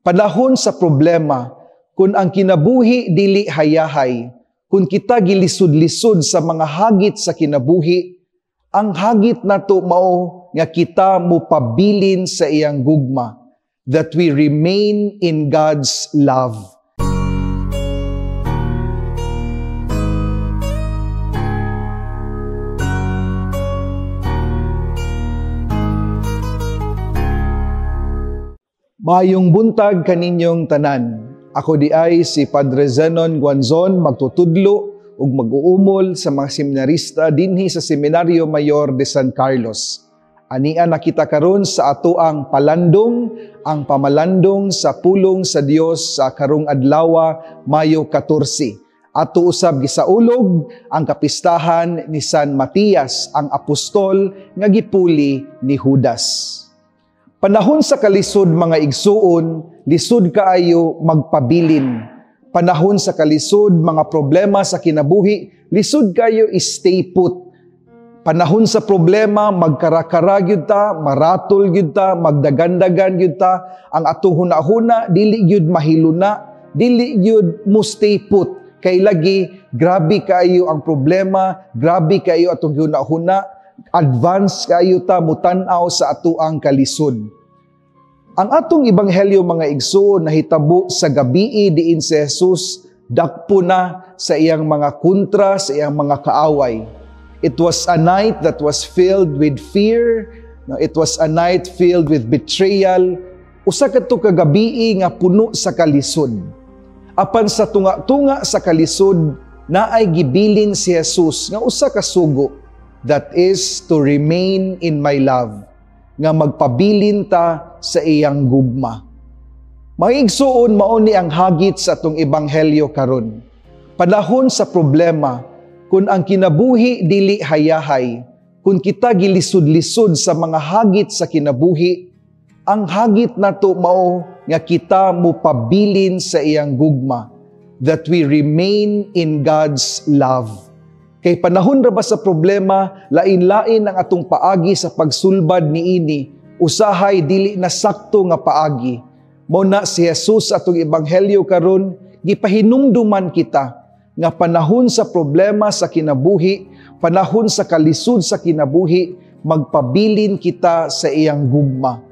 Panahon sa problema, kung ang kinabuhi dili hayahay, kung kita gilisod-lisod sa mga hagit sa kinabuhi, ang hagit nato mao nga kita mo pabilin sa iyang gugma, that we remain in God's love. Maayong buntag kaninyong tanan. Ako di ay si Padre Zenon Guanzon, magtutudlo ug mag-uumol sa mga seminarista dinhi sa Seminaryo Mayor de San Carlos. Ania nakita karon sa ato ang palandong, ang pamalandong sa pulong sa Dios sa karong adlaw, Mayo 14. Ato usab gisaulog ang kapistahan ni San Matias, ang apostol nga gipuli ni Judas. Panahon sa kalisod mga igsuon, lisod kaayo magpabilin. Panahon sa kalisod mga problema sa kinabuhi, lisod kayo stay put. Panahon sa problema magkarakara gyud ta, maratol gyud ta, magdagandagan gyud ta, ang atong hunahuna dili gyud mahiluna, dili gyud mo stay put. Kay lagi grabe kaayo ang problema, grabe kaayo atong hunahuna, advance kayo ta mutan-aw sa atuang kalisod. Ang atong ebanghelyo mga igsoon nahitabo sa gabii diin si Jesus, dakpo na sa iyang mga kontra, sa iyang mga kaaway. It was a night that was filled with fear, it was a night filled with betrayal, usa kadto ka gabii nga puno sa kalisod. Apan sa tunga-tunga sa kalisod, naay gibilin si Jesus nga usa ka sugo, that is to remain in my love, nga magpabilin ta sa iyang gugma. Mga igsuon, mao ni ang hagit sa atong ebanghelyo karon. Panahon sa problema, kung ang kinabuhi dili hayahay, kung kita gilisod-lisod sa mga hagit sa kinabuhi, ang hagit nato mao nga kita mo pabilin sa iyang gugma, that we remain in God's love. Kay panahon ra ba sa problema, lain-lain ang atong paagi sa pagsulbad niini, usahay dili na sakto nga paagi. Mao na si Jesus atong ebanghelyo karon gipahinumduman kita nga panahon sa problema sa kinabuhi, panahon sa kalisod sa kinabuhi, magpabilin kita sa iyang gugma.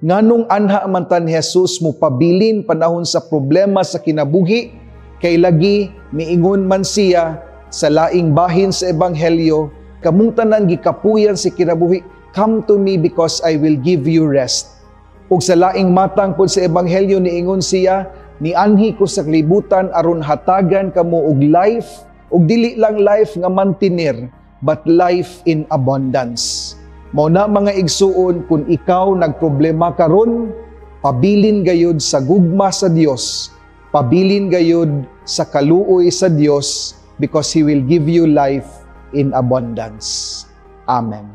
Nganong anha man ta ni Jesus mo pabilin panahon sa problema sa kinabuhi, kay lagi miingon man siya sa laing bahin sa ebanghelyo, kamong tanan gikapuyan si kinabuhi, come to me because I will give you rest. Ug sa laing matang pod sa ebanghelyo niingon siya, nianhi ko sa kalibutan aron hatagan kamo og life, ug dili lang life nga mantinir, but life in abundance. Mao na mga igsuon, kung ikaw nagproblema karon, pabilin gayud sa gugma sa Dios, pabilin gayud sa kaluoy sa Dios, because He will give you life in abundance. Amen.